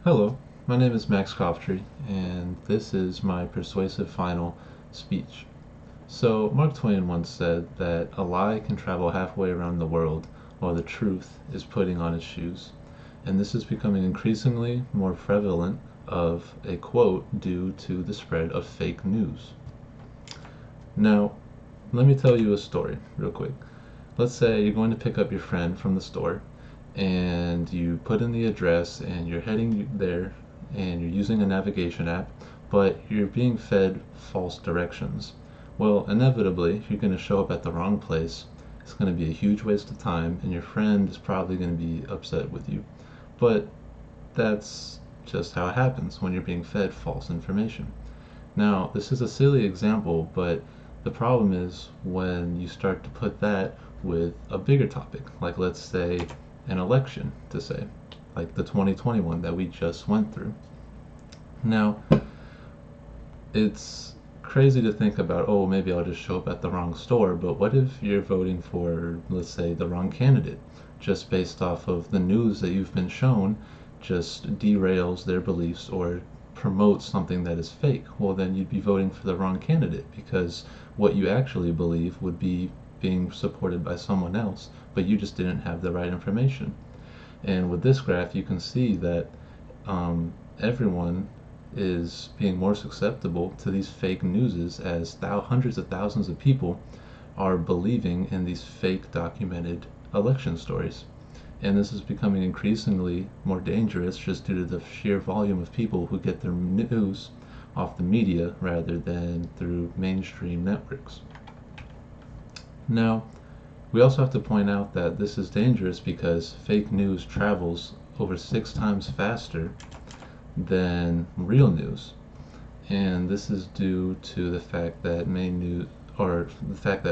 Hello, my name is Max Coughtry, and this is my persuasive final speech. So, Mark Twain once said that a lie can travel halfway around the world while the truth is putting on its shoes. And this is becoming increasingly more prevalent of a quote due to the spread of fake news. Now, let me tell you a story real quick. Let's say you're going to pick up your friend from the store and you put in the address and you're heading there and you're using a navigation app, but you're being fed false directions. Well, inevitably, you're going to show up at the wrong place. It's going to be a huge waste of time, and your friend is probably going to be upset with you. But that's just how it happens when you're being fed false information. Now, this is a silly example, but the problem is when you start to put that with a bigger topic, like let's say an election, to say, like the 2021 that we just went through. Now, it's crazy to think about, oh, maybe I'll just show up at the wrong store, but what if you're voting for, let's say, the wrong candidate, just based off of the news that you've been shown just derails their beliefs or promotes something that is fake? Well, then you'd be voting for the wrong candidate because what you actually believe would be being supported by someone else, but you just didn't have the right information. And with this graph, you can see that everyone is being more susceptible to these fake newses as hundreds of thousands of people are believing in these fake documented election stories. And this is becoming increasingly more dangerous just due to the sheer volume of people who get their news off the media rather than through mainstream networks. Now, we also have to point out that this is dangerous because fake news travels over 6 times faster than real news. And this is due to the fact that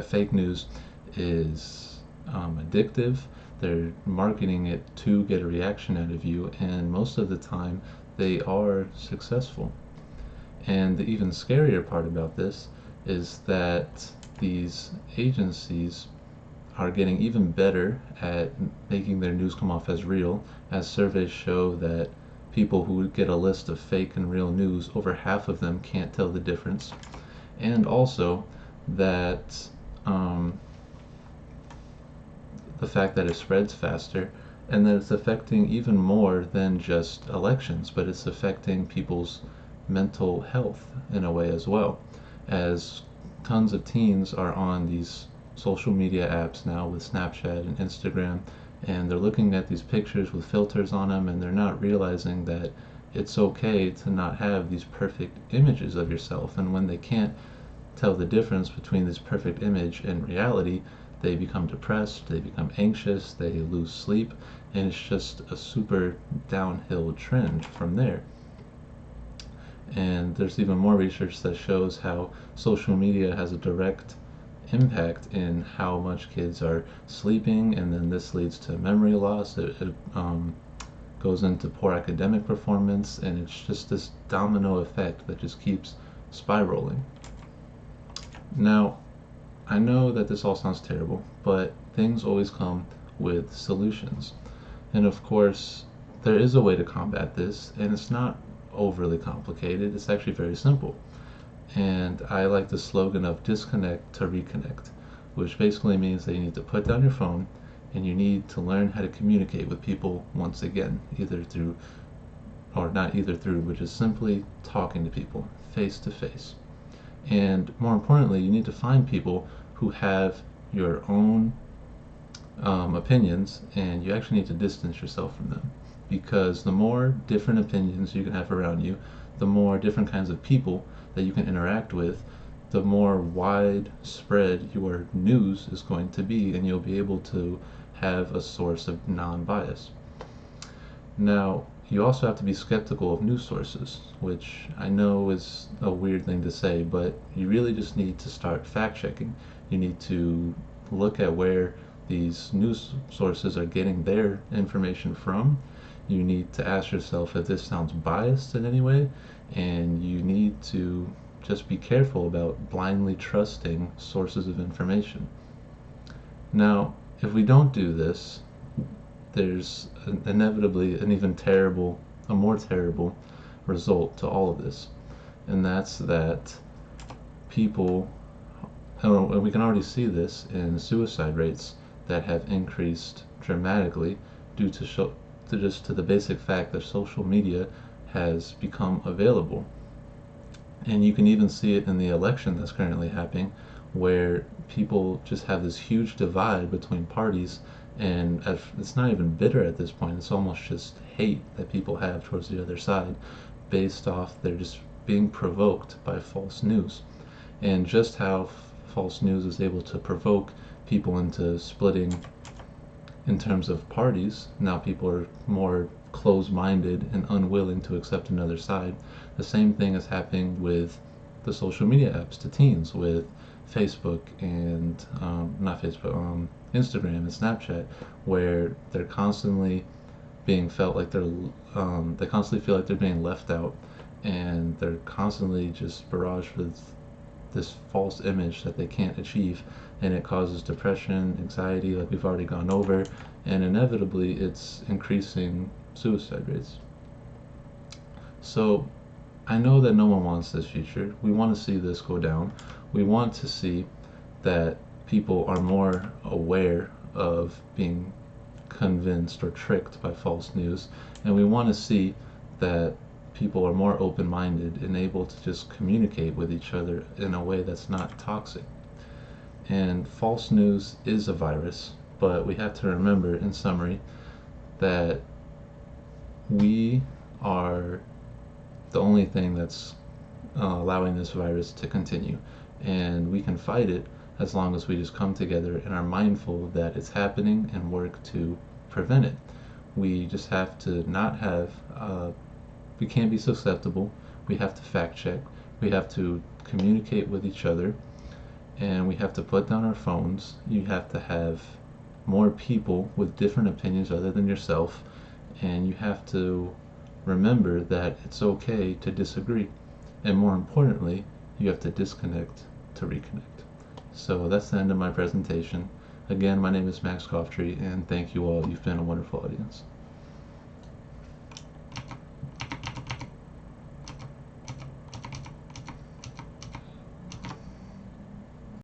fake news is addictive. They're marketing it to get a reaction out of you, and most of the time they are successful. And the even scarier part about this is that these agencies are getting even better at making their news come off as real, as surveys show that people who get a list of fake and real news, over half of them can't tell the difference. And also that the fact that it spreads faster, and that it's affecting even more than just elections, but it's affecting people's mental health in a way as well, as tons of teens are on these social media apps now with Snapchat and Instagram, and they're looking at these pictures with filters on them, and they're not realizing that it's okay to not have these perfect images of yourself. And when they can't tell the difference between this perfect image and reality, they become depressed, they become anxious, they lose sleep, and it's just a super downhill trend from there. And there's even more research that shows how social media has a direct impact in how much kids are sleeping, and then this leads to memory loss. It goes into poor academic performance, and it's just this domino effect that just keeps spiraling. Now, I know that this all sounds terrible, but things always come with solutions. And of course, there is a way to combat this, and it's not overly complicated. It's actually very simple. And I like the slogan of disconnect to reconnect, which basically means that you need to put down your phone and you need to learn how to communicate with people once again, but just simply talking to people face to face. And more importantly, you need to find people who have your own opinions, and you actually need to distance yourself from them. Because the more different opinions you can have around you, the more different kinds of people that you can interact with, the more widespread your news is going to be, and you'll be able to have a source of non-bias. Now, you also have to be skeptical of news sources, which I know is a weird thing to say, but you really just need to start fact checking. You need to look at where these news sources are getting their information from. You need to ask yourself if this sounds biased in any way, and you need to just be careful about blindly trusting sources of information. Now, if we don't do this, there's inevitably an even a more terrible result to all of this, and that's that people, and we can already see this in suicide rates that have increased dramatically due to the basic fact that social media has become available. And you can even see it in the election that's currently happening, where people just have this huge divide between parties, and it's not even bitter at this point. It's almost just hate that people have towards the other side, based off they're just being provoked by false news. And just how false news is able to provoke people into splitting in terms of parties. Now people are more closed-minded and unwilling to accept another side. The same thing is happening with the social media apps to teens, with Facebook and not Facebook, Instagram and Snapchat, where they're constantly being felt like they constantly feel like they're being left out, and they're constantly just barraged with this false image that they can't achieve, and it causes depression, anxiety, like we've already gone over, and inevitably it's increasing suicide rates. So I know that no one wants this future. We want to see this go down. We want to see that people are more aware of being convinced or tricked by false news, and we want to see that people are more open-minded and able to just communicate with each other in a way that's not toxic. And false news is a virus, but we have to remember, in summary, that we are the only thing that's allowing this virus to continue, and we can fight it as long as we just come together and are mindful that it's happening and work to prevent it. We just have to not have we can't be susceptible. We have to fact check. We have to communicate with each other, and we have to put down our phones. You have to have more people with different opinions other than yourself, and you have to remember that it's okay to disagree. And more importantly, you have to disconnect to reconnect. So that's the end of my presentation. Again, my name is Max Coughtry, and thank you all. You've been a wonderful audience.